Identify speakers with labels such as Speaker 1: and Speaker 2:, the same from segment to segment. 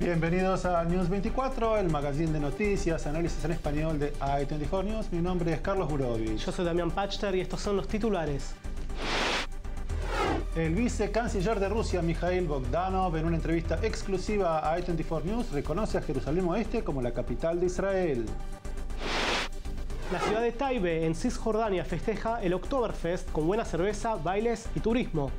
Speaker 1: Bienvenidos a News 24, el magazine de noticias, análisis en español de i24 News. Mi nombre es Carlos Burovich.
Speaker 2: Yo soy Damián Pachter y estos son los titulares.
Speaker 1: El vicecanciller de Rusia, Mikhail Bogdanov, en una entrevista exclusiva a i24 News, reconoce a Jerusalén Oeste como la capital de Israel.
Speaker 2: La ciudad de Taibe, en Cisjordania, festeja el Oktoberfest con buena cerveza, bailes y turismo.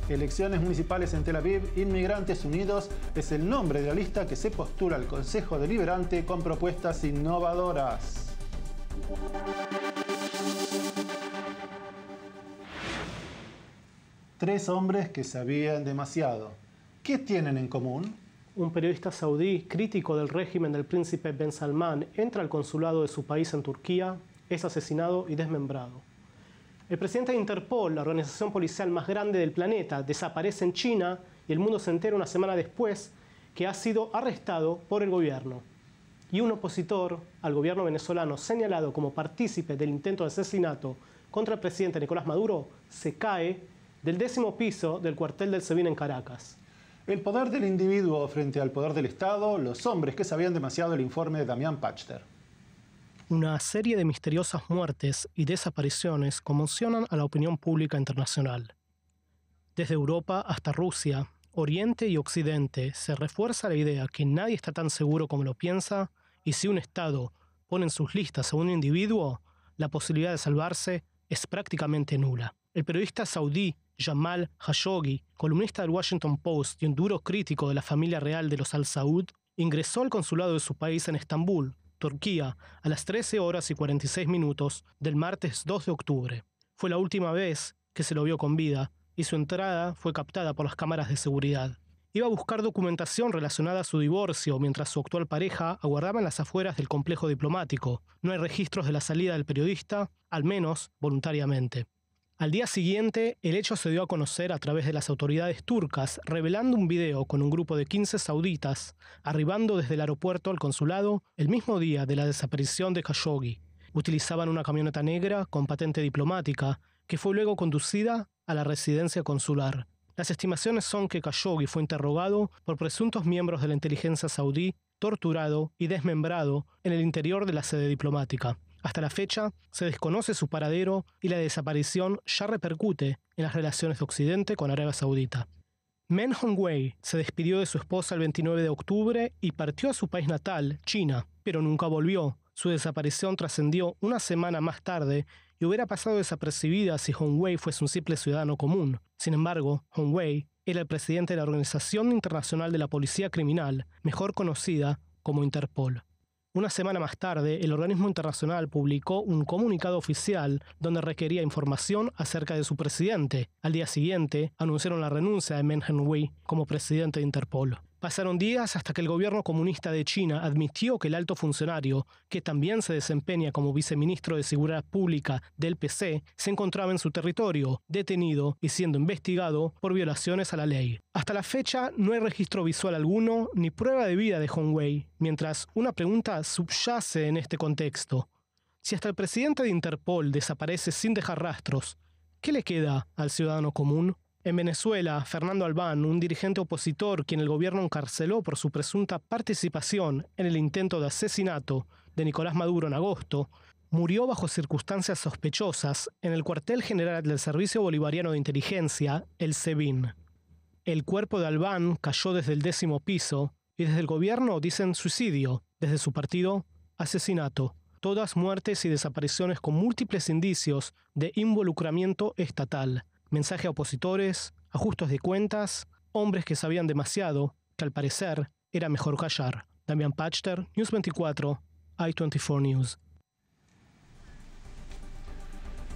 Speaker 1: Elecciones municipales en Tel Aviv, Inmigrantes Unidos es el nombre de la lista que se postula al Consejo Deliberante con propuestas innovadoras. Tres hombres que sabían demasiado. ¿Qué tienen en común?
Speaker 2: Un periodista saudí crítico del régimen del príncipe Ben Salman entra al consulado de su país en Turquía, es asesinado y desmembrado. El presidente de Interpol, la organización policial más grande del planeta, desaparece en China y el mundo se entera una semana después que ha sido arrestado por el gobierno. Y un opositor al gobierno venezolano señalado como partícipe del intento de asesinato contra el presidente Nicolás Maduro se cae del 10º piso del cuartel del SEBIN en Caracas.
Speaker 1: El poder del individuo frente al poder del Estado, los hombres que sabían demasiado, el informe de Damián Pachter.
Speaker 2: Una serie de misteriosas muertes y desapariciones conmocionan a la opinión pública internacional. Desde Europa hasta Rusia, Oriente y Occidente, se refuerza la idea que nadie está tan seguro como lo piensa y si un Estado pone en sus listas a un individuo, la posibilidad de salvarse es prácticamente nula. El periodista saudí Jamal Khashoggi, columnista del Washington Post y un duro crítico de la familia real de los Al Saud, ingresó al consulado de su país en Estambul, Turquía, a las 13 horas y 46 minutos del martes 2 de octubre. Fue la última vez que se lo vio con vida y su entrada fue captada por las cámaras de seguridad. Iba a buscar documentación relacionada a su divorcio mientras su actual pareja aguardaba en las afueras del complejo diplomático. No hay registros de la salida del periodista, al menos voluntariamente. Al día siguiente, el hecho se dio a conocer a través de las autoridades turcas, revelando un video con un grupo de 15 sauditas arribando desde el aeropuerto al consulado el mismo día de la desaparición de Khashoggi. Utilizaban una camioneta negra con patente diplomática, que fue luego conducida a la residencia consular. Las estimaciones son que Khashoggi fue interrogado por presuntos miembros de la inteligencia saudí, torturado y desmembrado en el interior de la sede diplomática. Hasta la fecha, se desconoce su paradero y la desaparición ya repercute en las relaciones de Occidente con Arabia Saudita. Meng Hongwei se despidió de su esposa el 29 de octubre y partió a su país natal, China, pero nunca volvió. Su desaparición trascendió una semana más tarde y hubiera pasado desapercibida si Hongwei fuese un simple ciudadano común. Sin embargo, Hongwei era el presidente de la Organización Internacional de la Policía Criminal, mejor conocida como Interpol. Una semana más tarde, el organismo internacional publicó un comunicado oficial donde requería información acerca de su presidente. Al día siguiente, anunciaron la renuncia de Meng Hongwei como presidente de Interpol. Pasaron días hasta que el gobierno comunista de China admitió que el alto funcionario, que también se desempeña como viceministro de Seguridad Pública del PC, se encontraba en su territorio, detenido y siendo investigado por violaciones a la ley. Hasta la fecha no hay registro visual alguno ni prueba de vida de Hongwei, mientras una pregunta subyace en este contexto. Si hasta el presidente de Interpol desaparece sin dejar rastros, ¿qué le queda al ciudadano común? En Venezuela, Fernando Albán, un dirigente opositor quien el gobierno encarceló por su presunta participación en el intento de asesinato de Nicolás Maduro en agosto, murió bajo circunstancias sospechosas en el cuartel general del Servicio Bolivariano de Inteligencia, el SEBIN. El cuerpo de Albán cayó desde el 10º piso y desde el gobierno dicen suicidio, desde su partido asesinato. Todas muertes y desapariciones con múltiples indicios de involucramiento estatal. Mensaje a opositores, ajustes de cuentas, hombres que sabían demasiado, que al parecer era mejor callar. Damián Pachter, News 24, i24 News.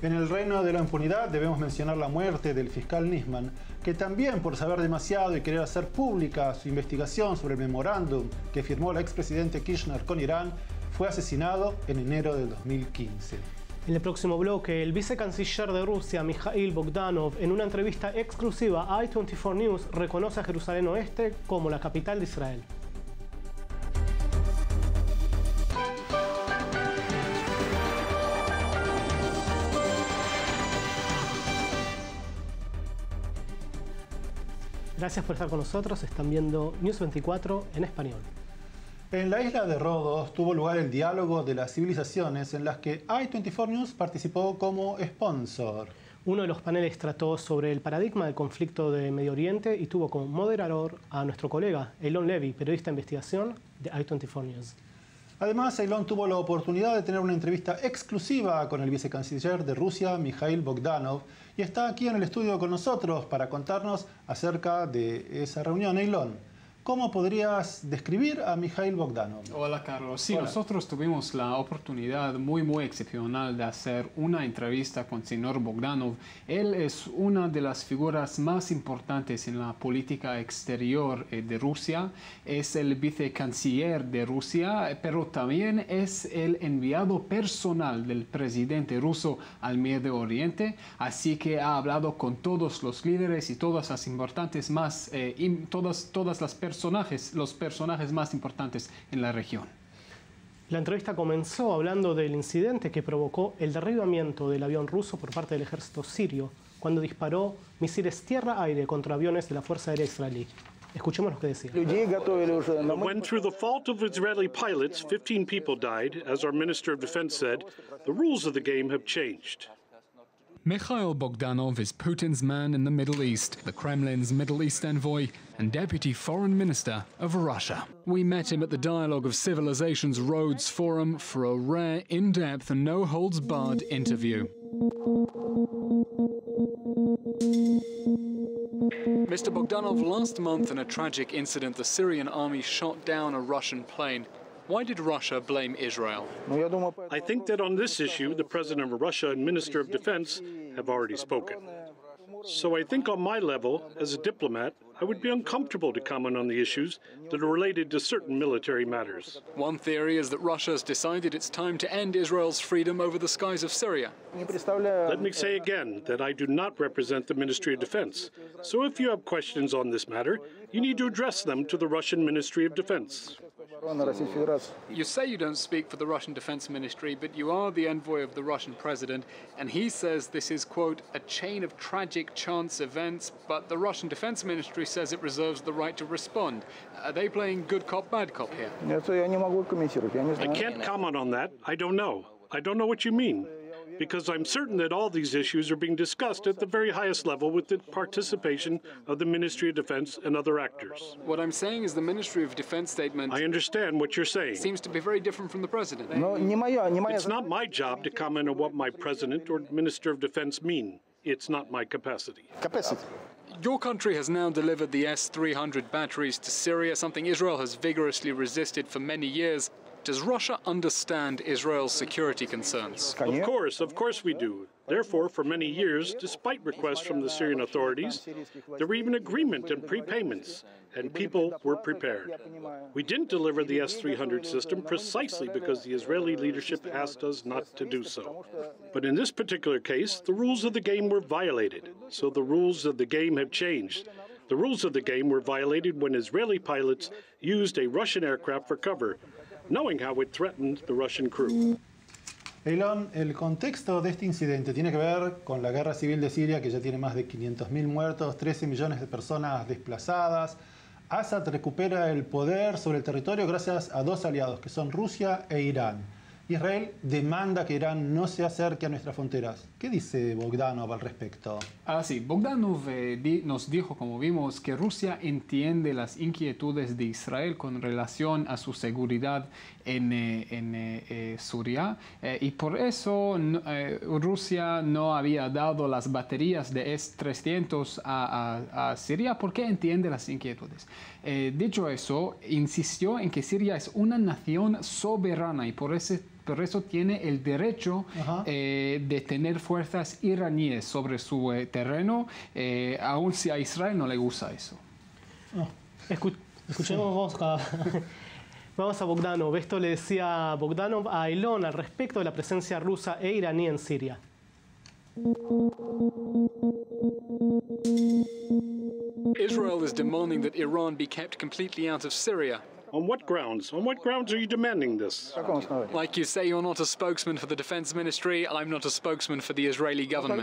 Speaker 1: En el reino de la impunidad debemos mencionar la muerte del fiscal Nisman, que también por saber demasiado y querer hacer pública su investigación sobre el memorándum que firmó el expresidente Kirchner con Irán, fue asesinado en enero del 2015.
Speaker 2: En el próximo bloque, el vicecanciller de Rusia, Mikhail Bogdanov, en una entrevista exclusiva a i24 News, reconoce a Jerusalén Oeste como la capital de Israel. Gracias por estar con nosotros. Están viendo News 24 en español.
Speaker 1: En la isla de Rodos tuvo lugar el diálogo de las civilizaciones en las que i24 News participó como sponsor.
Speaker 2: Uno de los paneles trató sobre el paradigma del conflicto de Medio Oriente y tuvo como moderador a nuestro colega Eylon Levy, periodista de investigación de i24 News.
Speaker 1: Además, Eylon tuvo la oportunidad de tener una entrevista exclusiva con el vicecanciller de Rusia, Mikhail Bogdanov, y está aquí en el estudio con nosotros para contarnos acerca de esa reunión. Eylon, ¿cómo podrías describir a Mikhail Bogdanov?
Speaker 3: Hola, Carlos. Sí,
Speaker 1: Hola.
Speaker 3: Nosotros tuvimos la oportunidad muy excepcional de hacer una entrevista con el señor Bogdanov. Él es una de las figuras más importantes en la política exterior de Rusia. Es el vicecanciller de Rusia, pero también es el enviado personal del presidente ruso al Medio Oriente. Así que ha hablado con todos los líderes y todas las importantes más, todas las los personajes más importantes en la región.
Speaker 2: La entrevista comenzó hablando del incidente que provocó el derribamiento del avión ruso por parte del ejército sirio cuando disparó misiles tierra-aire contra aviones de la Fuerza Aérea Israelí. Escuchemos lo que decía.
Speaker 4: When through the fault of Israeli pilots, 15 people died, as our Minister of Defense said, the rules of the game have changed.
Speaker 3: Mikhail Bogdanov is Putin's man in the Middle East, the Kremlin's Middle East envoy and Deputy Foreign Minister of Russia. We met him at the Dialogue of Civilizations Rhodes Forum for a rare, in-depth and no-holds-barred interview. Mr. Bogdanov, last month in a tragic incident, the Syrian army shot down a Russian plane. Why did Russia blame Israel?
Speaker 4: I think that on this issue, the President of Russia and Minister of Defense have already spoken. So I think on my level, as a diplomat, I would be uncomfortable to comment on the issues that are related to certain military matters.
Speaker 3: One theory is that Russia has decided it's time to end Israel's freedom over the skies of Syria.
Speaker 4: Let me say again that I do not represent the Ministry of Defense. So if you have questions on this matter, you need to address them to the Russian Ministry of Defense.
Speaker 3: You say you don't speak for the Russian Defense Ministry, but you are the envoy of the Russian president, and he says this is, quote, a chain of tragic chance events, but the Russian Defense Ministry says it reserves the right to respond. Are they playing good cop, bad cop here?
Speaker 4: I can't comment on that. I don't know. I don't know what you mean. Because I'm certain that all these issues are being discussed at the very highest level with the participation of the Ministry of Defense and other actors.
Speaker 3: What I'm saying is the Ministry of Defense statement
Speaker 4: I understand what you're saying.
Speaker 3: seems to be very different from the president.
Speaker 4: It's not my job to comment on what my president or Minister of Defense mean. It's not my capacity.
Speaker 3: Your country has now delivered the S-300 batteries to Syria, something Israel has vigorously resisted for many years. Does Russia understand Israel's security concerns?
Speaker 4: Of course we do. Therefore, for many years, despite requests from the Syrian authorities, there were even agreement and prepayments, and people were prepared. We didn't deliver the S-300 system precisely because the Israeli leadership asked us not to do so. But in this particular case, the rules of the game were violated, so the rules of the game have changed. The rules of the game were violated when Israeli pilots used a Russian aircraft for cover, knowing how it threatened the Russian crew.
Speaker 1: Eylon, el contexto de este incidente tiene que ver con la guerra civil de Siria, que ya tiene más de 500.000 muertos, 13 millones de personas desplazadas. Assad recupera el poder sobre el territorio gracias a dos aliados, que son Rusia e Irán. Israel demanda que Irán no se acerque a nuestras fronteras. ¿Qué dice Bogdanov al respecto?
Speaker 3: Sí, Bogdanov nos dijo, como vimos, que Rusia entiende las inquietudes de Israel con relación a su seguridad en Siria y por eso Rusia no había dado las baterías de S-300 a Siria porque entiende las inquietudes. Dicho eso, insistió en que Siria es una nación soberana y por eso tiene el derecho de tener fuerzas iraníes sobre su terreno, aun si a Israel no le gusta eso.
Speaker 2: Escuchemos vamos a Bogdanov. Esto le decía Bogdanov a Eylon al respecto de la presencia rusa e iraní en Siria.
Speaker 3: Israel is demanding that Iran be kept completely out of Syria.
Speaker 4: On what grounds? On what grounds are you demanding this?
Speaker 3: Like you say, you're not a spokesman for the defense ministry. I'm not a spokesman for the Israeli government.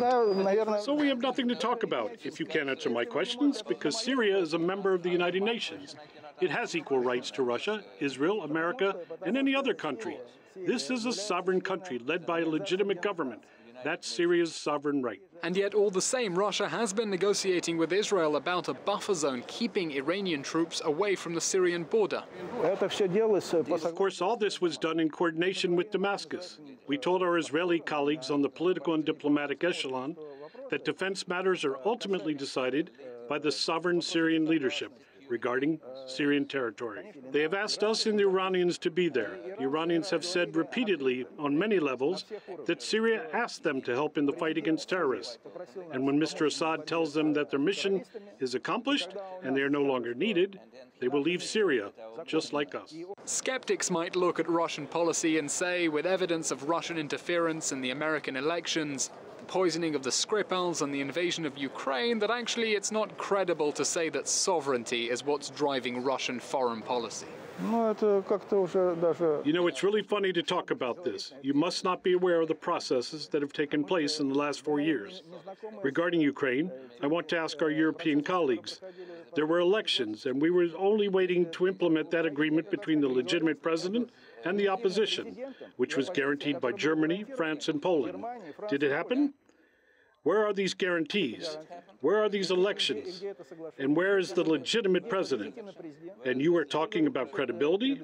Speaker 4: So we have nothing to talk about if you can't answer my questions, because Syria is a member of the United Nations. It has equal rights to Russia, Israel, America, and any other country. This is a sovereign country led by a legitimate government. That's Syria's sovereign right.
Speaker 3: And yet, all the same, Russia has been negotiating with Israel about a buffer zone, keeping Iranian troops away from the Syrian border.
Speaker 4: Of course, all this was done in coordination with Damascus. We told our Israeli colleagues on the political and diplomatic echelon that defense matters are ultimately decided by the sovereign Syrian leadership regarding Syrian territory. They have asked us and the Iranians to be there. The Iranians have said repeatedly on many levels that Syria asked them to help in the fight against terrorists. And when Mr. Assad tells them that their mission is accomplished and they are no longer needed, they will leave Syria, just like us.
Speaker 3: Skeptics might look at Russian policy and say, with evidence of Russian interference in the American elections, poisoning of the Skripals and the invasion of Ukraine, that actually it's not credible to say that sovereignty is what's driving Russian foreign policy.
Speaker 4: You know, it's really funny to talk about this. You must not be aware of the processes that have taken place in the last 4 years. Regarding Ukraine, I want to ask our European colleagues. There were elections, and we were only waiting to implement that agreement between the legitimate president and the opposition, which was guaranteed by Germany, France, and Poland. Did it happen? Where are these guarantees? Where are these elections? And where is the legitimate president? And you are talking about credibility?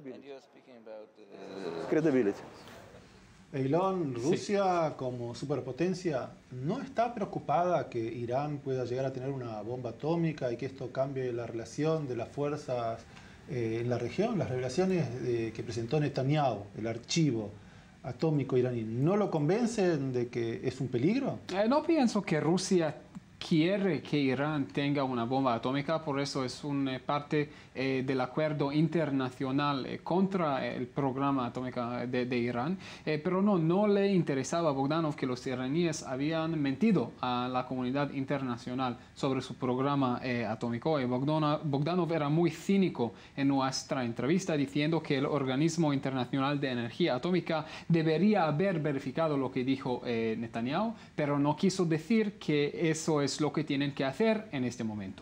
Speaker 1: Eilon, Rusia como superpotencia no está preocupada que Irán pueda llegar a tener una bomba atómica y que esto cambie la relación de las fuerzas en la región. Las revelaciones que presentó Netanyahu, el archivo atómico iraní, ¿no lo convencen de que es un peligro?
Speaker 3: No pienso que Rusia quiere que Irán tenga una bomba atómica, por eso es una parte del acuerdo internacional contra el programa atómico de Irán, pero no le interesaba a Bogdanov que los iraníes habían mentido a la comunidad internacional sobre su programa atómico. Bogdanov era muy cínico en nuestra entrevista, diciendo que el Organismo Internacional de Energía Atómica debería haber verificado lo que dijo Netanyahu, pero no quiso decir que eso es lo que tienen que hacer en este momento.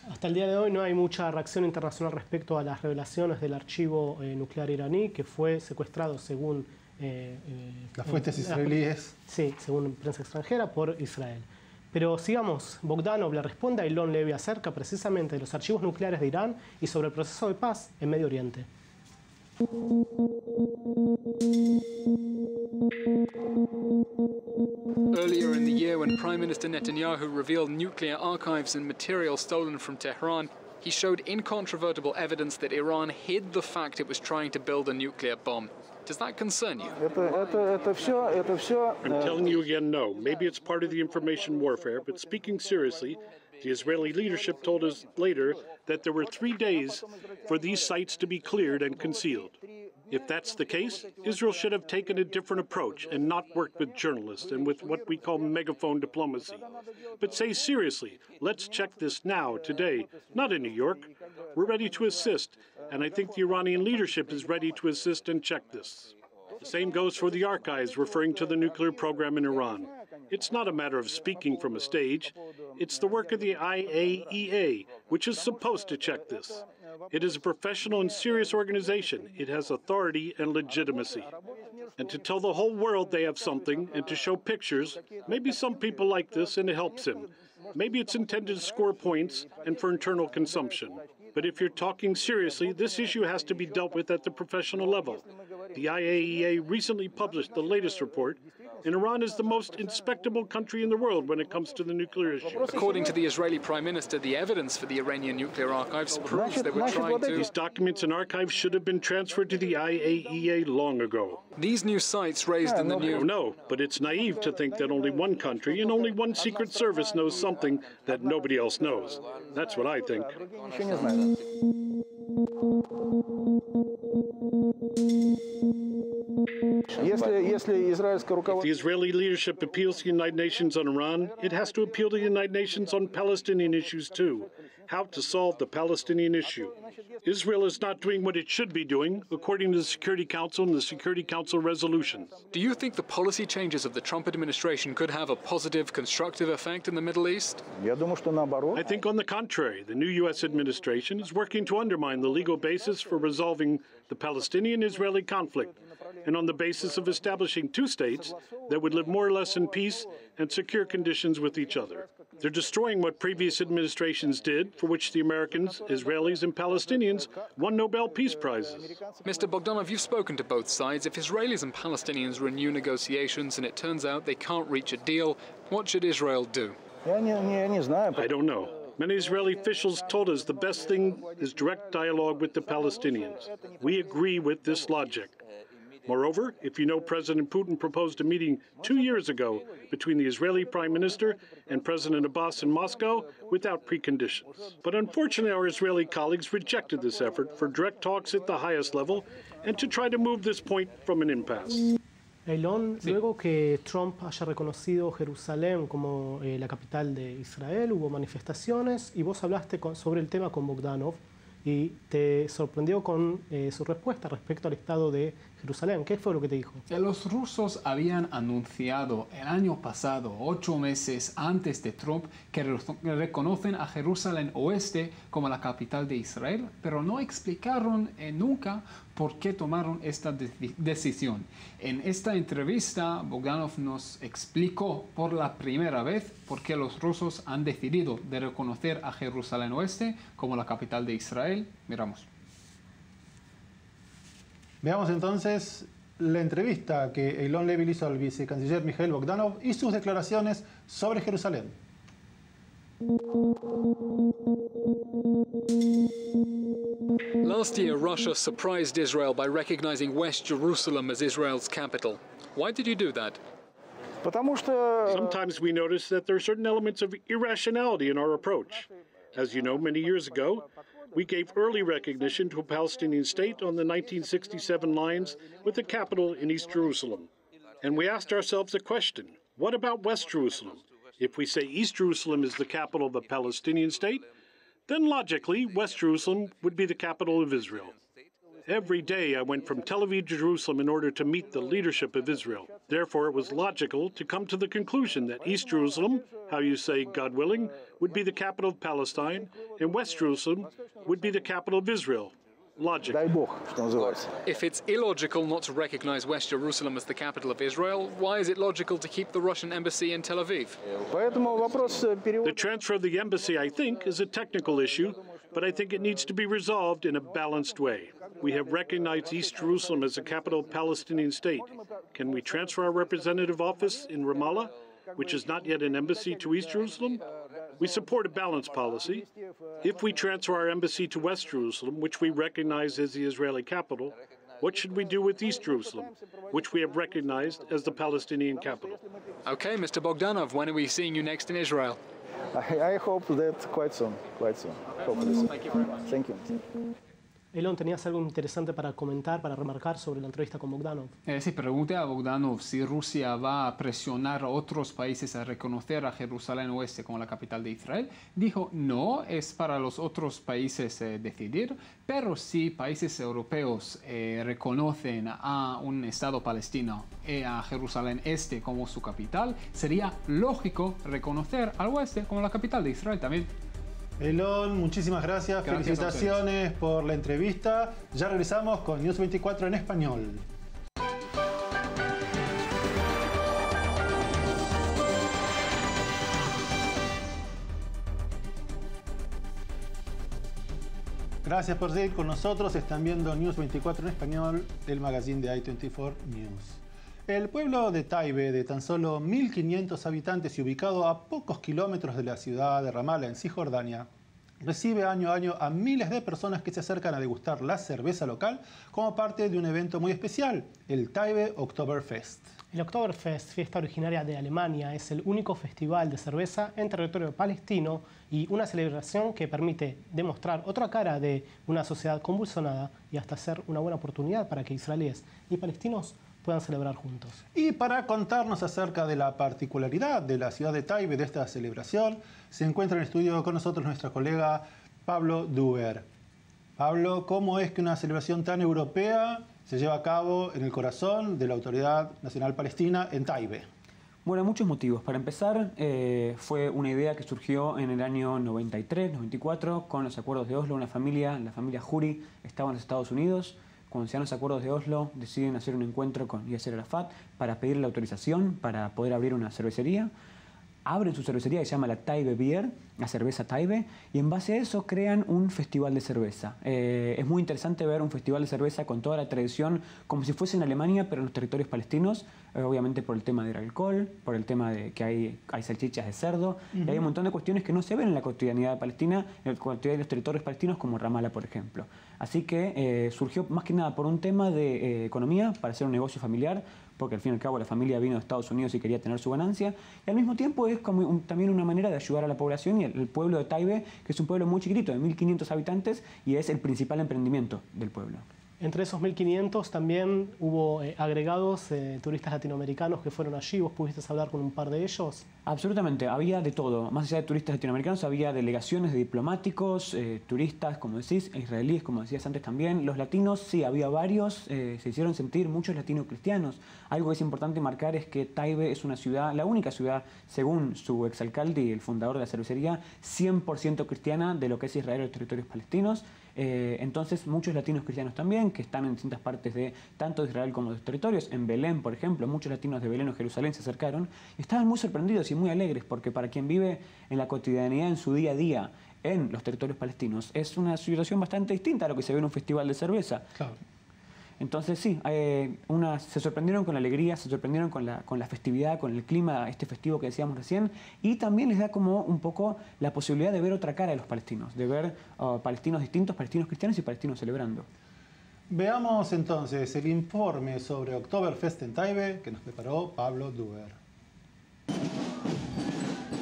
Speaker 2: Hasta el día de hoy no hay mucha reacción internacional respecto a las revelaciones del archivo nuclear iraní, que fue secuestrado según
Speaker 1: las fuentes israelíes.
Speaker 2: Sí, según prensa extranjera, por Israel. Pero sigamos, Bogdanov le responde a Eilon Levy acerca precisamente de los archivos nucleares de Irán y sobre el proceso de paz en Medio Oriente.
Speaker 3: Earlier in the year, when Prime Minister Netanyahu revealed nuclear archives and material stolen from Tehran, he showed incontrovertible evidence that Iran hid the fact it was trying to build a nuclear bomb. Does that concern you?
Speaker 4: I'm telling you again, no. Maybe it's part of the information warfare, but speaking seriously, the Israeli leadership told us later that there were 3 days for these sites to be cleared and concealed. If that's the case, Israel should have taken a different approach and not worked with journalists and with what we call megaphone diplomacy. But say seriously, let's check this now, today, not in New York. We're ready to assist, and I think the Iranian leadership is ready to assist and check this. The same goes for the archives referring to the nuclear program in Iran. It's not a matter of speaking from a stage. It's the work of the IAEA, which is supposed to check this. It is a professional and serious organization. It has authority and legitimacy. And to tell the whole world they have something and to show pictures, maybe some people like this and it helps him. Maybe it's intended to score points and for internal consumption. But if you're talking seriously, this issue has to be dealt with at the professional level. The IAEA recently published the latest report, and Iran is the most inspectable country in the world when it comes to the nuclear issue.
Speaker 3: According to the Israeli Prime Minister, the evidence for the Iranian nuclear archives proves they were trying to...
Speaker 4: These documents and archives should have been transferred to the IAEA long ago.
Speaker 3: These new sites raised in the new...
Speaker 4: No, but it's naive to think that only one country and only one secret service knows something that nobody else knows. That's what I think. If the Israeli leadership appeals to the United Nations on Iran, it has to appeal to the United Nations on Palestinian issues too. how to solve the Palestinian issue. Israel is not doing what it should be doing, according to the Security Council and the Security Council resolutions.
Speaker 5: Do you think the policy changes of the Trump administration could have a positive, constructive effect in the Middle East?
Speaker 4: I think, on the contrary, the new U.S. administration is working to undermine the legal basis for resolving the Palestinian-Israeli conflict, and on the basis of establishing two states that would live more or less in peace and secure conditions with each other. They're destroying what previous administrations did, for which the Americans, Israelis, and Palestinians won Nobel Peace Prizes.
Speaker 5: Mr. Bogdanov, you've spoken to both sides. If Israelis and Palestinians renew negotiations and it turns out they can't reach a deal, what should Israel do?
Speaker 4: I don't know. Many Israeli officials told us the best thing is direct dialogue with the Palestinians. We agree with this logic. Moreover, if you know, President Putin proposed a meeting 2 years ago between the Israeli Prime Minister and President Abbas in Moscow without preconditions. But unfortunately, our Israeli colleagues rejected this effort for direct talks at the highest level and to try to move this point from an impasse.
Speaker 2: Elon, luego que Trump haya reconocido Jerusalén como la capital de Israel, hubo manifestaciones y vos hablaste sobre el tema con Bogdanov y te sorprendió con su respuesta respecto al estado de Jerusalén. ¿Qué fue lo que te dijo?
Speaker 3: Los rusos habían anunciado el año pasado, 8 meses antes de Trump, que reconocen a Jerusalén Oeste como la capital de Israel, pero no explicaron nunca por qué tomaron esta decisión. En esta entrevista, Bogdanov nos explicó por la primera vez por qué los rusos han decidido de reconocer a Jerusalén Oeste como la capital de Israel. Miramos.
Speaker 1: Veamos entonces la entrevista que Eylon Levy hizo al vicecanciller Mikhail Bogdanov y sus declaraciones sobre Jerusalén.
Speaker 5: Last year, Russia surprised Israel by recognizing West Jerusalem as Israel's capital. Why did you do that?
Speaker 4: Sometimes we notice that there are certain elements of irrationality in our approach. As you know, many years ago, we gave early recognition to a Palestinian state on the 1967 lines with the capital in East Jerusalem. And we asked ourselves a question: what about West Jerusalem? If we say East Jerusalem is the capital of a Palestinian state, then logically, West Jerusalem would be the capital of Israel. Every day I went from Tel Aviv to Jerusalem in order to meet the leadership of Israel. Therefore, it was logical to come to the conclusion that East Jerusalem, how you say, God willing, would be the capital of Palestine, and West Jerusalem would be the capital of Israel. Logic.
Speaker 5: If it's illogical not to recognize West Jerusalem as the capital of Israel, why is it logical to keep the Russian embassy in Tel Aviv?
Speaker 4: The transfer of the embassy, I think, is a technical issue, but I think it needs to be resolved in a balanced way. We have recognized East Jerusalem as the capital of Palestinian state. Can we transfer our representative office in Ramallah, which is not yet an embassy, to East Jerusalem? We support a balanced policy. If we transfer our embassy to West Jerusalem, which we recognize as the Israeli capital, what should we do with East Jerusalem, which we have recognized as the Palestinian capital?
Speaker 5: Okay, Mr. Bogdanov, when are we seeing you next in Israel?
Speaker 6: I hope that quite soon. Hopefully.
Speaker 5: Thank you very much.
Speaker 6: Thank you.
Speaker 2: Elon, ¿tenías algo interesante para comentar, para remarcar sobre la entrevista con Bogdanov?
Speaker 3: Sí, pregunté a Bogdanov si Rusia va a presionar a otros países a reconocer a Jerusalén Oeste como la capital de Israel. Dijo, no, es para los otros países decidir, pero si países europeos reconocen a un Estado palestino y a Jerusalén Este como su capital, sería lógico reconocer al Oeste como la capital de Israel también.
Speaker 1: Elon, muchísimas gracias. Felicitaciones por la entrevista. Ya regresamos con News 24 en español. Gracias por seguir con nosotros. Están viendo News 24 en español, el magazine de i24 News. El pueblo de Taibe, de tan solo 1.500 habitantes y ubicado a pocos kilómetros de la ciudad de Ramallah, en Cisjordania, recibe año a año a miles de personas que se acercan a degustar la cerveza local como parte de un evento muy especial, el Taibe Oktoberfest.
Speaker 2: El Oktoberfest, fiesta originaria de Alemania, es el único festival de cerveza en territorio palestino y una celebración que permite demostrar otra cara de una sociedad convulsionada y hasta ser una buena oportunidad para que israelíes y palestinos puedan celebrar juntos.
Speaker 1: Y para contarnos acerca de la particularidad de la ciudad de Taibe, de esta celebración, se encuentra en el estudio con nosotros nuestra colega Pablo Duer. Pablo, ¿cómo es que una celebración tan europea se lleva a cabo en el corazón de la Autoridad Nacional Palestina en Taibe?
Speaker 7: Bueno, muchos motivos. Para empezar, fue una idea que surgió en el año 93, 94, con los acuerdos de Oslo. La familia Huri, estaba en los Estados Unidos. Cuando se dan los acuerdos de Oslo, deciden hacer un encuentro con Yasser Arafat para pedirle la autorización para poder abrir una cervecería. Abren su cervecería que se llama la Taibe Beer, la cerveza Taibe, y en base a eso crean un festival de cerveza. Es muy interesante ver un festival de cerveza con toda la tradición, como si fuese en Alemania, pero en los territorios palestinos, obviamente por el tema del alcohol, por el tema de que hay salchichas de cerdo, y hay un montón de cuestiones que no se ven en la cotidianidad palestina, en la cotidianidad de los territorios palestinos, como Ramallah, por ejemplo. Así que surgió más que nada por un tema de economía, para hacer un negocio familiar, porque al fin y al cabo la familia vino de Estados Unidos y quería tener su ganancia, y al mismo tiempo es como también una manera de ayudar a la población y el pueblo de Taibe, que es un pueblo muy chiquitito, de 1.500 habitantes, y es el principal emprendimiento del pueblo. Entre esos 1.500 también hubo agregados turistas latinoamericanos que fueron allí. ¿Vos pudiste hablar con un par de ellos? Absolutamente, había de todo. Más allá de turistas latinoamericanos, había delegaciones de diplomáticos, turistas, como decís, israelíes, como decías antes también. Los latinos, sí, había varios, se hicieron sentir muchos latinos cristianos. Algo que es importante marcar es que Taibe es una ciudad, la única ciudad, según su exalcalde y el fundador de la cervecería, 100% cristiana de lo que es Israel y los territorios palestinos. Entonces muchos latinos cristianos también, que están en distintas partes de tanto de Israel como de los territorios. En Belén, por ejemplo, muchos latinos de Belén o Jerusalén se acercaron y estaban muy sorprendidos y muy alegres, porque para quien vive en la cotidianidad, en su día a día, en los territorios palestinos, es una situación bastante distinta a lo que se ve en un festival de cerveza. Claro. Entonces sí, se sorprendieron con la alegría, se sorprendieron con la festividad, con el clima este festivo que decíamos recién, y también les da como un poco la posibilidad de ver otra cara de los palestinos, de ver palestinos distintos, palestinos cristianos y palestinos celebrando.
Speaker 1: Veamos entonces el informe sobre Oktoberfest en Taibe que nos preparó Pablo Duer.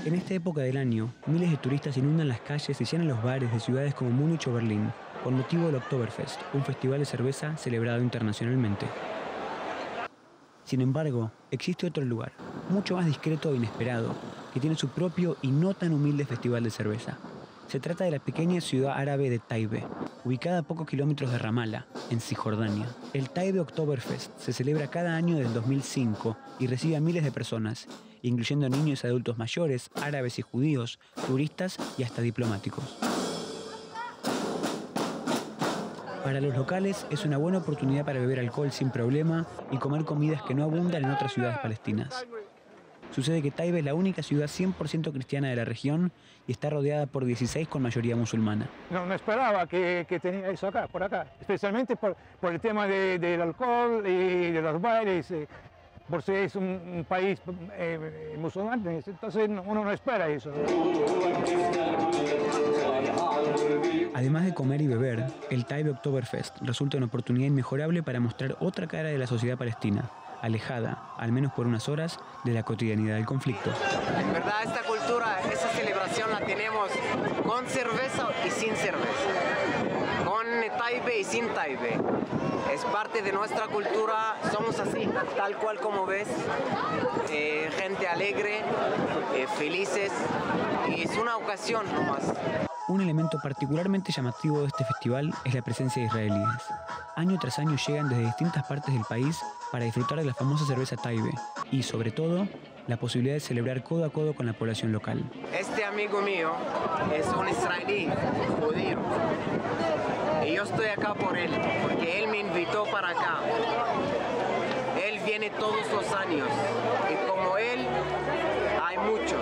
Speaker 7: En esta época del año, miles de turistas inundan las calles y llenan los bares de ciudades como Múnich o Berlín, con motivo del Oktoberfest, un festival de cerveza celebrado internacionalmente. Sin embargo, existe otro lugar, mucho más discreto e inesperado, que tiene su propio y no tan humilde festival de cerveza. Se trata de la pequeña ciudad árabe de Taibe, ubicada a pocos kilómetros de Ramallah, en Cisjordania. El Taibe Oktoberfest se celebra cada año desde el 2005 y recibe a miles de personas, incluyendo niños y adultos mayores, árabes y judíos, turistas y hasta diplomáticos. Para los locales es una buena oportunidad para beber alcohol sin problema y comer comidas que no abundan en otras ciudades palestinas. Sucede que Taibe es la única ciudad 100% cristiana de la región y está rodeada por 16 con mayoría musulmana.
Speaker 8: No esperaba que tenía eso acá, por acá, especialmente por el tema del alcohol y de los bailes, por ser es un país musulmán, entonces uno no espera eso.
Speaker 7: Además de comer y beber, el Taibe Oktoberfest resulta una oportunidad inmejorable para mostrar otra cara de la sociedad palestina, alejada, al menos por unas horas, de la cotidianidad del conflicto.
Speaker 9: En verdad esta cultura, esta celebración la tenemos con cerveza y sin cerveza, con Taibe y sin Taibe. Es parte de nuestra cultura, somos así, tal cual como ves, gente alegre, felices, y es una ocasión nomás.
Speaker 7: Un elemento particularmente llamativo de este festival es la presencia de israelíes. Año tras año llegan desde distintas partes del país para disfrutar de la famosa cerveza Taibe y, sobre todo, la posibilidad de celebrar codo a codo con la población local.
Speaker 9: Este amigo mío es un israelí judío y yo estoy acá por él, porque él me invitó para acá. Él viene todos los años y como él hay muchos.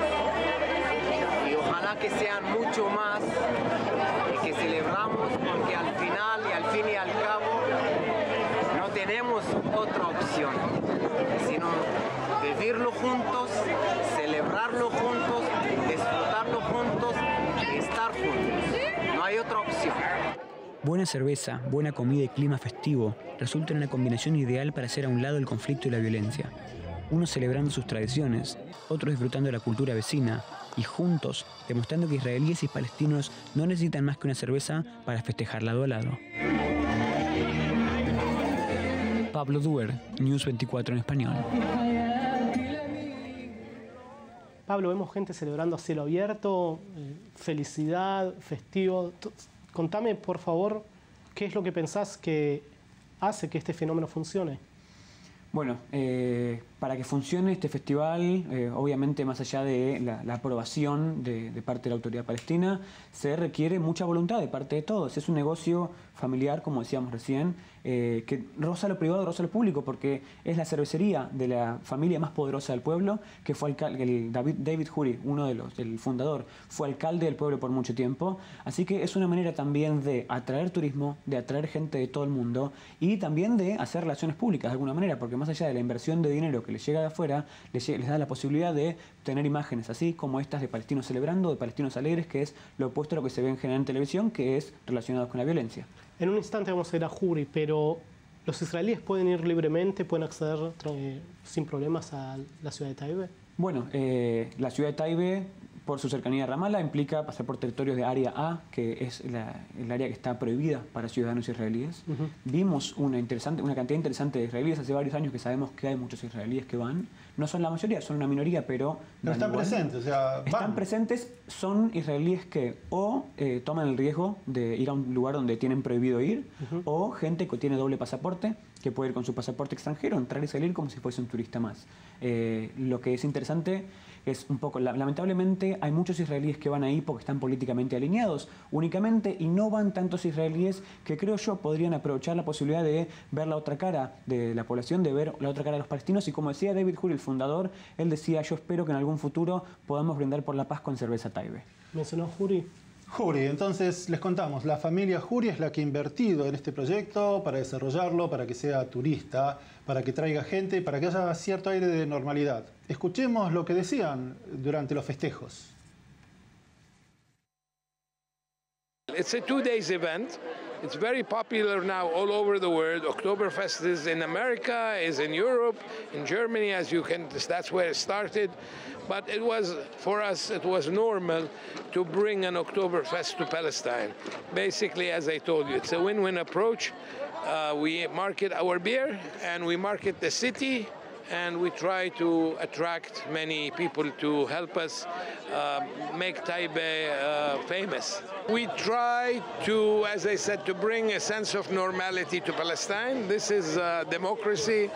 Speaker 9: Y ojalá que sean mucho más y que celebramos, porque al final y al fin y al cabo no tenemos otra opción, sino vivirlo juntos, celebrarlo juntos, disfrutarlo juntos y estar juntos. No hay otra opción.
Speaker 7: Buena cerveza, buena comida y clima festivo resultan una combinación ideal para hacer a un lado el conflicto y la violencia. Unos celebrando sus tradiciones, otros disfrutando de la cultura vecina, y juntos demostrando que israelíes y palestinos no necesitan más que una cerveza para festejar lado a lado. Pablo Duer, News 24 en español.
Speaker 2: Pablo, vemos gente celebrando a cielo abierto, felicidad, festivo. Contame, por favor, qué es lo que pensás que hace que este fenómeno funcione.
Speaker 7: Bueno, para que funcione este festival, obviamente más allá de la aprobación de parte de la autoridad palestina, se requiere mucha voluntad de parte de todos. Es un negocio familiar, como decíamos recién, que roza lo privado, roza lo público, porque es la cervecería de la familia más poderosa del pueblo, que fue David Huri, el fundador, fue alcalde del pueblo por mucho tiempo. Así que es una manera también de atraer turismo, de atraer gente de todo el mundo y también de hacer relaciones públicas de alguna manera, porque más allá de la inversión de dinero que les llega de afuera, les da la posibilidad de tener imágenes así como estas de palestinos celebrando, de palestinos alegres, que es lo opuesto a lo que se ve en general en televisión, que es relacionado con la violencia. En un instante vamos a ir a Huri, pero ¿los israelíes pueden ir libremente, pueden acceder sin problemas a la ciudad de Taibe? Bueno, la ciudad de Taibe, por su cercanía a Ramallah, implica pasar por territorios de área A, que es el área que está prohibida para ciudadanos israelíes. Vimos una cantidad interesante de israelíes. Hace varios años que sabemos que hay muchos israelíes que van. No son la mayoría, son una minoría, pero están presentes, o sea, están presentes, son israelíes que o toman el riesgo de ir a un lugar donde tienen prohibido ir, o gente que tiene doble pasaporte, que puede ir con su pasaporte extranjero, entrar y salir como si fuese un turista más. Lo que es interesante es un poco, lamentablemente hay muchos israelíes que van ahí porque están políticamente alineados únicamente, y no van tantos israelíes que creo yo podrían aprovechar la posibilidad de ver la otra cara de la población, de ver la otra cara de los palestinos. Y como decía David Huri, el fundador, él decía: yo espero que en algún futuro podamos brindar por la paz con cerveza Taibe. ¿Mencionó Huri?
Speaker 1: Huri, entonces les contamos, la familia Huri es la que ha invertido en este proyecto para desarrollarlo, para que sea turista, para que traiga gente, para que haya cierto aire de normalidad. Escuchemos lo que decían durante los festejos.
Speaker 10: It's a 2 days event. It's very popular now all over the world. Oktoberfest is in America, is in Europe, in Germany, that's where it started. But it was, for us, it was normal to bring an Oktoberfest to Palestine. Basically, as I told you, it's a win-win approach. We market our beer and we market the city, and we try to attract many people to help us make Taibe famous. We try to, as I said, to bring a sense of normality to Palestine. This is democracy.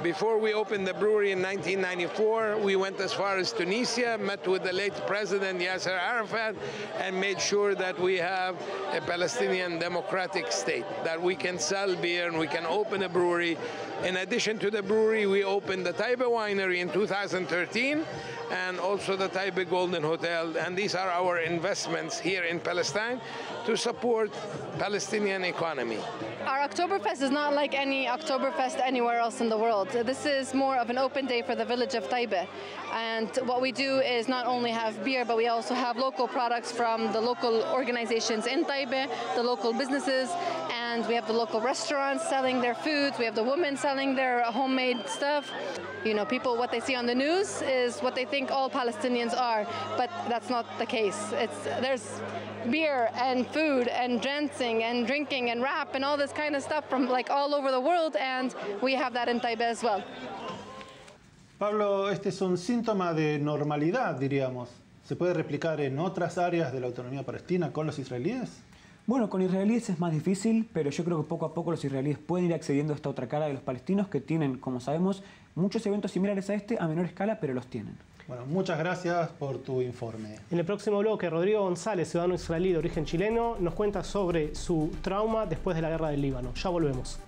Speaker 10: Before we opened the brewery in 1994, we went as far as Tunisia, met with the late President Yasser Arafat, and made sure that we have a Palestinian democratic state, that we can sell beer and we can open a brewery. In addition to the brewery, we opened the Taibe Winery in 2013 and also the Taibe Golden Hotel. And these are our investments here in Palestine to support Palestinian economy.
Speaker 11: Our Oktoberfest is not like any Oktoberfest anywhere else in the world. This is more of an open day for the village of Taibe. And what we do is not only have beer, but we also have local products from the local organizations in Taibe, the local businesses, and we have the local restaurants selling their foods. We have the women selling their homemade stuff. You know, people, what they see on the news is what they think all Palestinians are, but that's not the case. There's beer and food and dancing and drinking and rap and all this kind of stuff from like all over the world, and we have that in Taibe as well.
Speaker 1: Pablo, este es un síntoma de normalidad, diríamos. ¿Se puede replicar en otras áreas de la autonomía palestina con los israelíes?
Speaker 7: Bueno, con israelíes es más difícil, pero yo creo que poco a poco los israelíes pueden ir accediendo a esta otra cara de los palestinos, que tienen, como sabemos, muchos eventos similares a este, a menor escala, pero los tienen.
Speaker 1: Bueno, muchas gracias por tu informe.
Speaker 2: En el próximo bloque, Rodrigo González, ciudadano israelí de origen chileno, nos cuenta sobre su trauma después de la guerra del Líbano. Ya volvemos.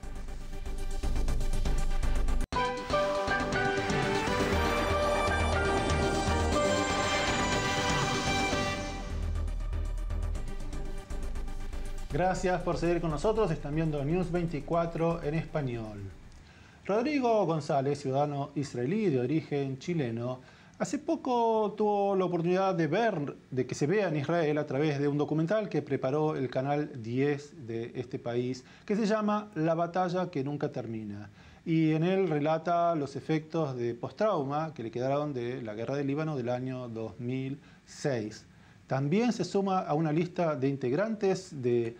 Speaker 1: Gracias por seguir con nosotros. Están viendo News 24 en español. Rodrigo González, ciudadano israelí de origen chileno, hace poco tuvo la oportunidad de que se vea en Israel a través de un documental que preparó el canal 10 de este país, que se llama La batalla que nunca termina. Y en él relata los efectos de postrauma que le quedaron de la guerra del Líbano del año 2006. También se suma a una lista de integrantes de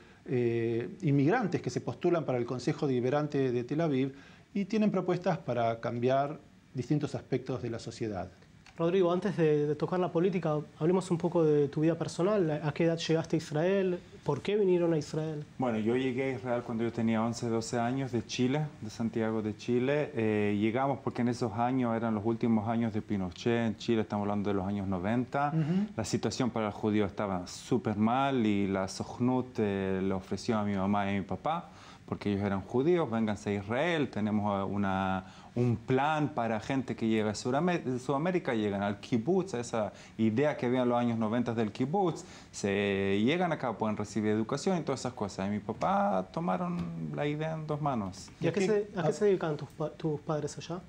Speaker 1: inmigrantes que se postulan para el Consejo Deliberante de Tel Aviv, y tienen propuestas para cambiar distintos aspectos de la sociedad.
Speaker 2: Rodrigo, antes de tocar la política, hablemos un poco de tu vida personal. ¿A qué edad llegaste a Israel? ¿Por qué vinieron a Israel?
Speaker 12: Bueno, yo llegué a Israel cuando yo tenía 11, 12 años de Chile, de Santiago de Chile. Llegamos porque en esos años eran los últimos años de Pinochet en Chile, estamos hablando de los años 90. La situación para el judío estaba súper mal y la Sochnut le ofreció a mi mamá y a mi papá, porque ellos eran judíos, vénganse a Israel, tenemos un plan para gente que llega a Sudamérica, llegan al kibbutz, esa idea que había en los años 90 del kibbutz, se llegan acá, pueden recibir educación y todas esas cosas. Y mi papá tomaron la idea en dos manos.
Speaker 2: ¿Y a qué se dedicaban tus padres allá?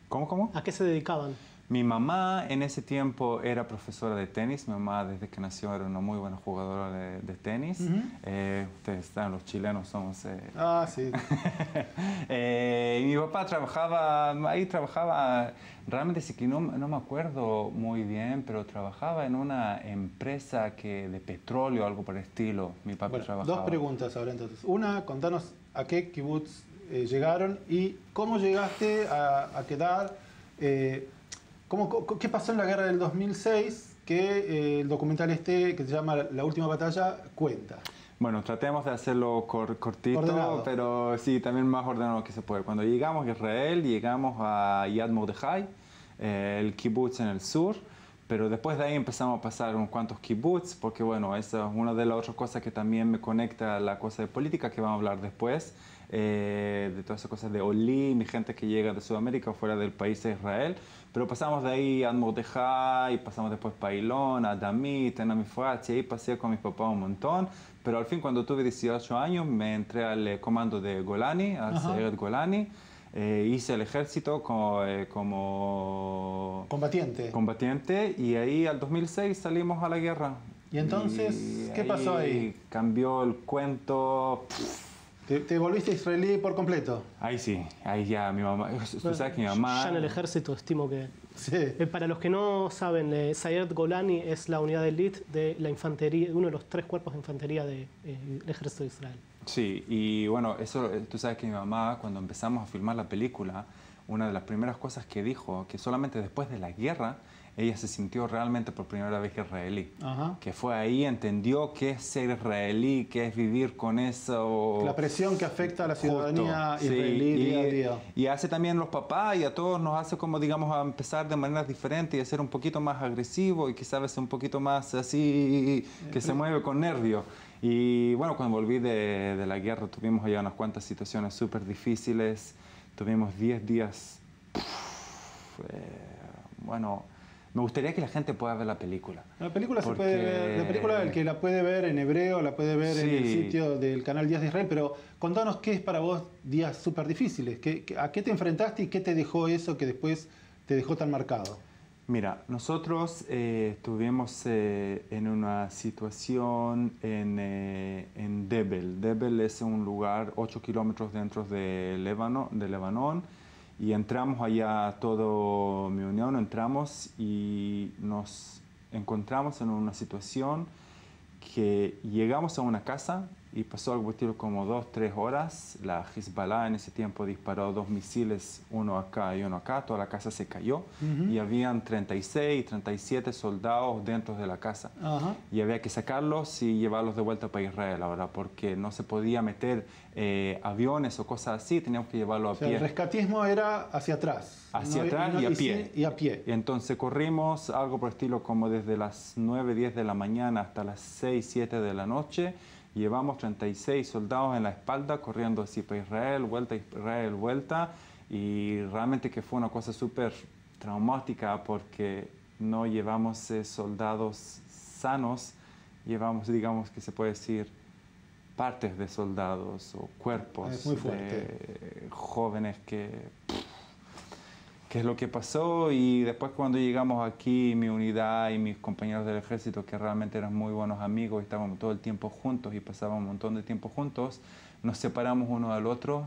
Speaker 12: ¿Cómo?
Speaker 2: ¿A qué se dedicaban?
Speaker 12: Mi mamá en ese tiempo era profesora de tenis. Mi mamá desde que nació era una muy buena jugadora de tenis. Ustedes saben, los chilenos somos...
Speaker 1: Sí.
Speaker 12: Y mi papá trabajaba, realmente sí que no me acuerdo muy bien, pero trabajaba en una empresa de petróleo, algo por el estilo. Mi papá trabajaba.
Speaker 1: Dos preguntas ahora entonces. Una, contanos a qué kibbutz llegaron y cómo llegaste a quedar... ¿Qué pasó en la guerra del 2006 que el documental que se llama La última batalla cuenta?
Speaker 12: Bueno, tratemos de hacerlo cortito,
Speaker 1: ordenado.
Speaker 12: Pero sí, también más ordenado que se puede. Cuando llegamos a Israel, llegamos a Yad Mordechai, el kibbutz en el sur, pero después de ahí empezamos a pasar unos cuantos kibbutz, porque bueno, esa es una de las otras cosas que también me conecta a la cosa de política que vamos a hablar después. De todas esas cosas de Olim y gente que llega de Sudamérica o fuera del país de Israel, pero pasamos de ahí a Mordechai, pasamos después para Ilón, a Damit, a Namifrat, y ahí pasé con mis papás un montón, pero al fin cuando tuve 18 años me entré al comando de Golani, al Sayeret Golani, hice el ejército como combatiente y ahí al 2006 salimos a la guerra.
Speaker 1: ¿Y entonces qué pasó ahí?
Speaker 12: Cambió el cuento.
Speaker 1: ¿Te volviste israelí por completo?
Speaker 12: Ahí sí, ahí ya mi mamá, tú sabes que mi mamá...
Speaker 2: Ya en el ejército estimo que...
Speaker 1: Sí.
Speaker 2: Para los que no saben, Sayeret Golani es la unidad de élite de la infantería, uno de los 3 cuerpos de infantería del ejército de Israel.
Speaker 12: Sí, y bueno, eso, tú sabes que mi mamá, cuando empezamos a filmar la película, una de las primeras cosas que dijo, que solamente después de la guerra, ella se sintió realmente por primera vez israelí. Que fue ahí, entendió qué es ser israelí, qué es vivir con eso.
Speaker 1: La presión que afecta a la ciudadanía israelí día a día.
Speaker 12: Y hace también los papás y a todos nos hace como, digamos, a empezar de maneras diferentes y a ser un poquito más agresivo y quizás a ser un poquito más así, que se mueve con nervio. Y bueno, cuando volví de la guerra tuvimos allá unas cuantas situaciones súper difíciles. Tuvimos 10 días, bueno... Me gustaría que la gente pueda ver la película.
Speaker 1: La película se puede ver, la película el que la puede ver en hebreo, la puede ver en el sitio del canal Días de Israel, pero contanos qué es para vos días súper difíciles, a qué te enfrentaste y qué te dejó eso que después te dejó tan marcado.
Speaker 12: Mira, nosotros estuvimos en una situación en Debel. Debel es un lugar 8 kilómetros dentro de Lebanon. Y entramos allá, todo mi unión, entramos y nos encontramos en una situación que llegamos a una casa y pasó algo como 2-3 horas. La Hezbollah en ese tiempo disparó 2 misiles, uno acá y uno acá, toda la casa se cayó y habían 36, 37 soldados dentro de la casa. Y había que sacarlos y llevarlos de vuelta para Israel ahora, porque no se podía meter aviones o cosas así, teníamos que llevarlo a pie.
Speaker 1: El rescatismo era hacia atrás.
Speaker 12: Hacia atrás y a pie.
Speaker 1: Y a pie.
Speaker 12: Y entonces corrimos algo por estilo como desde las 9, 10 de la mañana hasta las 6, 7 de la noche. Llevamos 36 soldados en la espalda corriendo así para Israel, vuelta. Y realmente que fue una cosa súper traumática porque no llevamos soldados sanos, llevamos, digamos que se puede decir, partes de soldados o cuerpos de jóvenes que es lo que pasó. Y después cuando llegamos aquí, mi unidad y mis compañeros del ejército, que realmente eran muy buenos amigos, estábamos todo el tiempo juntos y pasábamos un montón de tiempo juntos, nos separamos uno del otro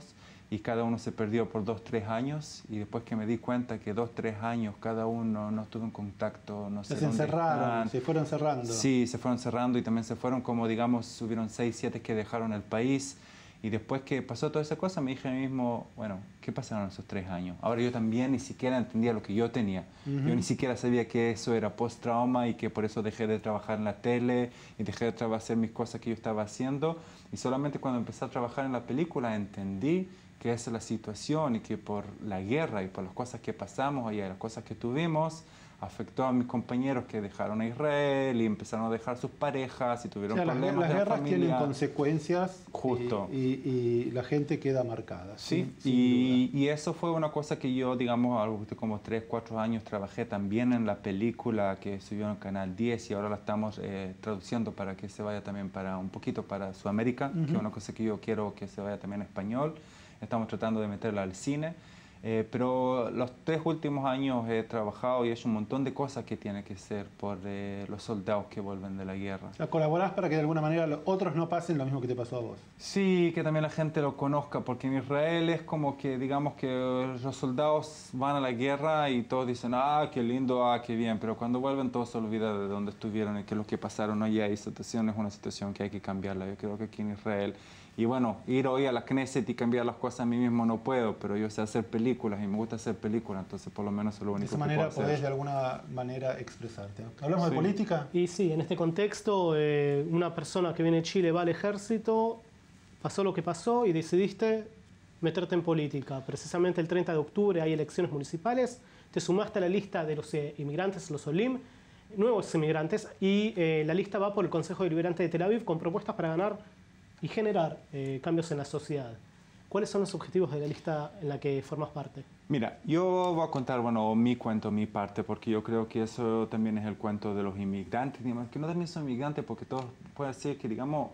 Speaker 12: y cada uno se perdió por 2-3 años. Y después que me di cuenta que 2-3 años cada uno no estuvo en contacto, no sé dónde
Speaker 1: encerraron, se fueron cerrando.
Speaker 12: Sí, se fueron cerrando y también se fueron, como digamos, hubieron 6-7 que dejaron el país. Y después que pasó toda esa cosa, me dije a mí mismo, bueno, ¿qué pasaron esos 3 años? Ahora yo también ni siquiera entendía lo que yo tenía. Yo ni siquiera sabía que eso era post-trauma y que por eso dejé de trabajar en la tele y dejé de hacer mis cosas que yo estaba haciendo. Y solamente cuando empecé a trabajar en la película entendí que esa es la situación y que por la guerra y por las cosas que pasamos y las cosas que tuvimos, afectó a mis compañeros que dejaron a Israel y empezaron a dejar sus parejas y tuvieron problemas
Speaker 1: las
Speaker 12: de la
Speaker 1: guerras
Speaker 12: familia.
Speaker 1: tienen consecuencias.
Speaker 12: Justo.
Speaker 1: Y la gente queda marcada.
Speaker 12: Sí,
Speaker 1: sin
Speaker 12: y eso fue una cosa que yo, digamos, algo de como 3, 4 años trabajé también en la película que subió en Canal 10 y ahora la estamos traduciendo para que se vaya también para un poquito para Sudamérica, que es una cosa que yo quiero que se vaya también en español. Estamos tratando de meterla al cine. Pero los 3 últimos años he trabajado y he hecho un montón de cosas que tienen que ser por los soldados que vuelven de la guerra.
Speaker 1: O sea, colaborás para que de alguna manera los otros no pasen lo mismo que te pasó a vos.
Speaker 12: Sí, que también la gente lo conozca, porque en Israel es como que, digamos que los soldados van a la guerra y todos dicen, ah, qué lindo, ah, qué bien, pero cuando vuelven todos se olvidan de dónde estuvieron y qué es lo que pasaron allá. Y esa situación es una situación que hay que cambiarla. Yo creo que aquí en Israel... Y bueno, ir hoy a la Knesset y cambiar las cosas a mí mismo no puedo, pero yo sé hacer películas y me gusta hacer películas, entonces por lo menos es lo único que puedo hacer.
Speaker 1: De esa manera podés de alguna manera expresarte. ¿Hablamos de política?
Speaker 2: Y sí, en este contexto, una persona que viene de Chile va al ejército, pasó lo que pasó y decidiste meterte en política. Precisamente el 30 de octubre hay elecciones municipales, te sumaste a la lista de los inmigrantes, los OLIM, nuevos inmigrantes, y la lista va por el Consejo Deliberante de Tel Aviv con propuestas para ganar y generar cambios en la sociedad. ¿Cuáles son los objetivos de la lista en la que formas parte?
Speaker 12: Mira, yo voy a contar, bueno, mi cuento, mi parte, porque yo creo que eso también es el cuento de los inmigrantes, digamos, que no también son inmigrantes, porque todos pueden decir que, digamos,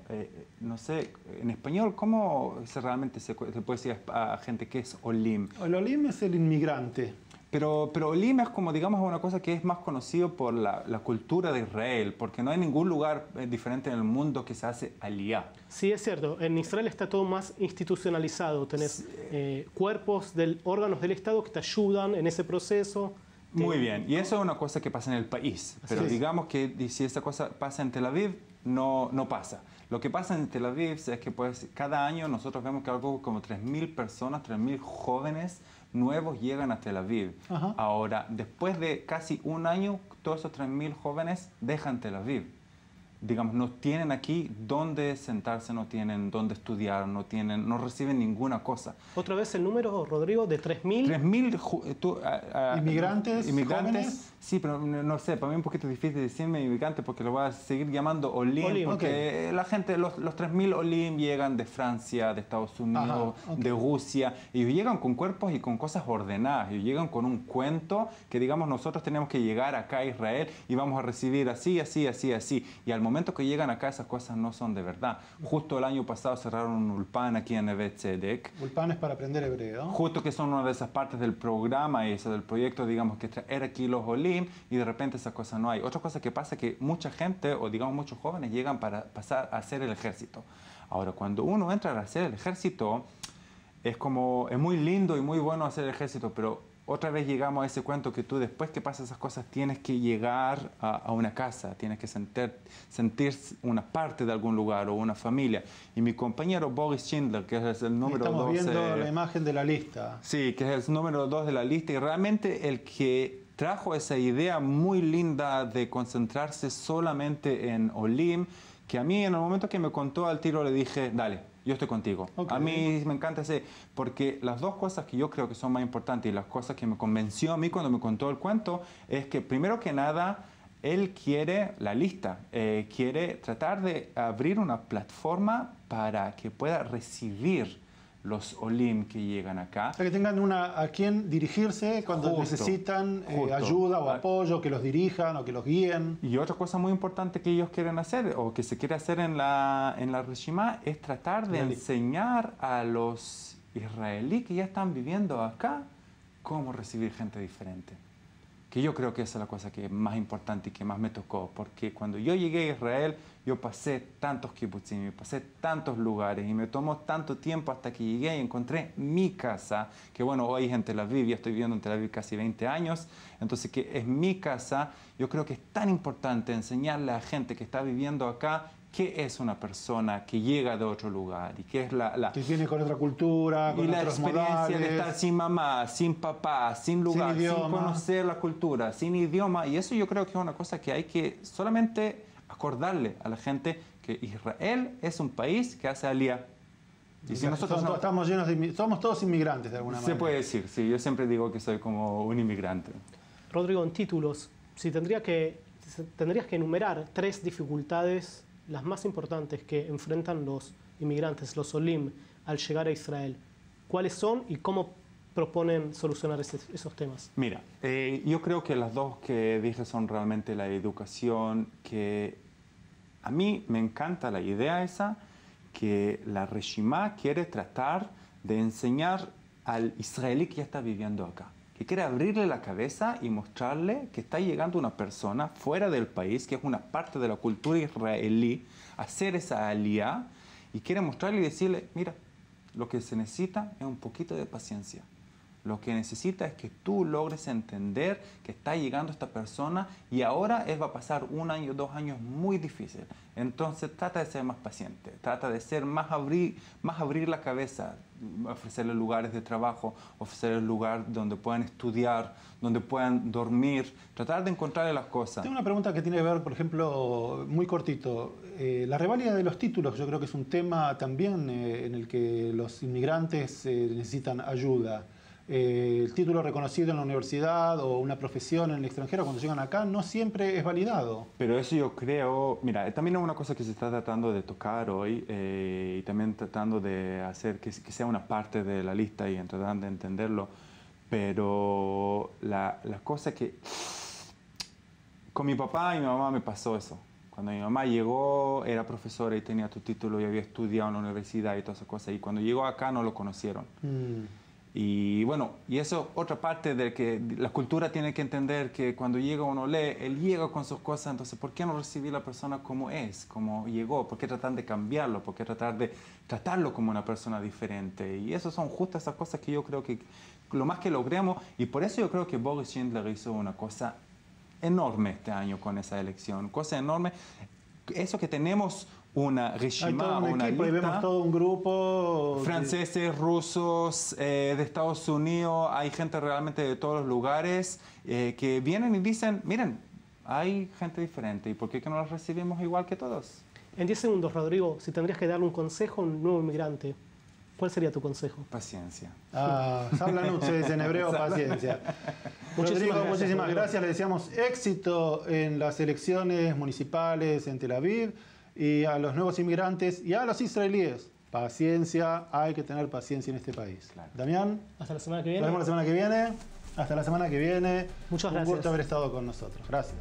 Speaker 12: no sé, en español, ¿cómo realmente se puede decir a gente que es Olim?
Speaker 1: El Olim es el inmigrante.
Speaker 12: Pero Olim es como, digamos, una cosa que es más conocido por la cultura de Israel, porque no hay ningún lugar diferente en el mundo que se hace aliyá.
Speaker 2: Sí, es cierto. En Israel está todo más institucionalizado. Tenés cuerpos, órganos del Estado que te ayudan en ese proceso.
Speaker 12: Muy bien. Y eso es una cosa que pasa en el país. Pero digamos que si esta cosa pasa en Tel Aviv, no pasa. Lo que pasa en Tel Aviv es que pues, cada año nosotros vemos que algo como 3.000 personas, 3.000 jóvenes nuevos llegan a Tel Aviv. Ahora, después de casi un año, todos esos 3.000 jóvenes dejan Tel Aviv. Digamos, no tienen aquí dónde sentarse, no tienen dónde estudiar, no reciben ninguna cosa.
Speaker 2: ¿Otra vez el número, Rodrigo, de 3.000?
Speaker 12: 3.000
Speaker 1: inmigrantes, jóvenes.
Speaker 12: Sí, pero no sé, para mí es un poquito difícil decirme inmigrante porque lo voy a seguir llamando Olim, porque la gente, los 3.000 Olim llegan de Francia, de Estados Unidos, de Rusia, y ellos llegan con cuerpos y con cosas ordenadas, ellos llegan con un cuento que, digamos, nosotros tenemos que llegar acá a Israel y vamos a recibir así, así, así, así, y al momento que llegan acá esas cosas no son de verdad. Justo el año pasado cerraron un Ulpan aquí en Neve Tzedek.
Speaker 1: Ulpan es para aprender hebreo.
Speaker 12: Justo que son una de esas partes del programa y eso del proyecto, digamos, que traer aquí los Olim, y de repente esa cosa no hay. Otra cosa que pasa es que mucha gente, o digamos muchos jóvenes, llegan para pasar a hacer el ejército. Ahora, cuando uno entra a hacer el ejército, es muy lindo y muy bueno hacer el ejército, pero otra vez llegamos a ese cuento que tú después que pasan esas cosas tienes que llegar a una casa, tienes que sentir una parte de algún lugar o una familia. Y mi compañero Boris Schindler, que es el número 2...
Speaker 1: Estamos viendo la imagen de la lista.
Speaker 12: Sí, que es el número 2 de la lista y realmente el que trajo esa idea muy linda de concentrarse solamente en Olim, que a mí en el momento que me contó al tiro le dije, dale, yo estoy contigo. A mí me encanta ese, porque las dos cosas que yo creo que son más importantes y las cosas que me convenció a mí cuando me contó el cuento es que primero que nada él quiere la lista, quiere tratar de abrir una plataforma para que pueda recibir los Olim que llegan acá.
Speaker 1: Para que tengan a quien dirigirse cuando necesitan ayuda o apoyo, que los dirijan o que los guíen.
Speaker 12: Y otra cosa muy importante que ellos quieren hacer, o que se quiere hacer en la Reshimá, es tratar de enseñar a los israelíes que ya están viviendo acá cómo recibir gente diferente. Que yo creo que esa es la cosa que es más importante y que más me tocó, porque cuando yo llegué a Israel, yo pasé tantos kibbutzim, pasé tantos lugares y me tomó tanto tiempo hasta que llegué y encontré mi casa, que bueno, hoy es en Tel Aviv, ya estoy viviendo en Tel Aviv casi 20 años, entonces que es mi casa. Yo creo que es tan importante enseñarle a gente que está viviendo acá qué es una persona que llega de otro lugar y qué es
Speaker 1: que viene con otra cultura, con otros
Speaker 12: experiencia
Speaker 1: modales,
Speaker 12: de estar sin mamá, sin papá, sin lugar, sin conocer la cultura, sin idioma. Y eso yo creo que es una cosa que hay que solamente acordarle a la gente, que Israel es un país que hace aliyah. Y si nosotros
Speaker 1: somos todos inmigrantes de alguna manera.
Speaker 12: Se puede decir, sí. Yo siempre digo que soy como un inmigrante.
Speaker 2: Rodrigo, en títulos, si tendrías que enumerar 3 dificultades, las más importantes que enfrentan los inmigrantes, los olim, al llegar a Israel, ¿cuáles son y cómo proponen solucionar esos temas?
Speaker 12: Mira, yo creo que las dos que dije son realmente la educación, que a mí me encanta la idea esa, que la Reshimá quiere tratar de enseñar al israelí que ya está viviendo acá, que quiere abrirle la cabeza y mostrarle que está llegando una persona fuera del país, que es una parte de la cultura israelí, a hacer esa aliyah, y quiere mostrarle y decirle, mira, lo que se necesita es un poquito de paciencia. Lo que necesita es que tú logres entender que está llegando esta persona y ahora él va a pasar 1 año, 2 años muy difícil. Entonces trata de ser más paciente, trata de ser más abrir la cabeza, ofrecerle lugares de trabajo, ofrecerle lugar donde puedan estudiar, donde puedan dormir, tratar de encontrarle las cosas.
Speaker 1: Tengo una pregunta que tiene que ver, por ejemplo, muy cortito. La reválida de los títulos yo creo que es un tema también en el que los inmigrantes necesitan ayuda. El título reconocido en la universidad o una profesión en el extranjero cuando llegan acá no siempre es validado.
Speaker 12: Pero eso yo creo, mira, también es una cosa que se está tratando de tocar hoy y también tratando de hacer que sea una parte de la lista y tratando de entenderlo. Pero la cosa que con mi papá y mi mamá me pasó eso. Cuando mi mamá llegó, era profesora y tenía tu título y había estudiado en la universidad y todas esas cosas. Y cuando llegó acá no lo conocieron. Y bueno, y eso otra parte de que la cultura tiene que entender que cuando llega uno lee, él llega con sus cosas, entonces ¿por qué no recibir a la persona como es, como llegó? ¿Por qué tratar de cambiarlo? ¿Por qué tratar de tratarlo como una persona diferente? Y eso son justo esas cosas que yo creo que lo más que logremos, y por eso yo creo que Boris Schindler hizo una cosa enorme este año con esa elección, cosa enorme, eso que tenemos una Reshimá, una lista,
Speaker 1: y vemos todo un grupo
Speaker 12: franceses, rusos, de Estados Unidos, hay gente realmente de todos los lugares que vienen y dicen, miren, hay gente diferente, ¿y por qué que no los recibimos igual que todos?
Speaker 2: En 10 segundos, Rodrigo, si tendrías que darle un consejo a un nuevo inmigrante, ¿cuál sería tu consejo?
Speaker 12: Paciencia.
Speaker 1: Sablanut se dice en hebreo, paciencia. Muchísimas gracias. Le deseamos éxito en las elecciones municipales en Tel Aviv. Y a los nuevos inmigrantes y a los israelíes, paciencia, hay que tener paciencia en este país. Claro. Damián,
Speaker 2: hasta la semana que viene.
Speaker 1: Nos vemos la semana que viene. Hasta la semana que viene.
Speaker 2: Muchas gracias.
Speaker 1: Un gusto haber estado con nosotros. Gracias.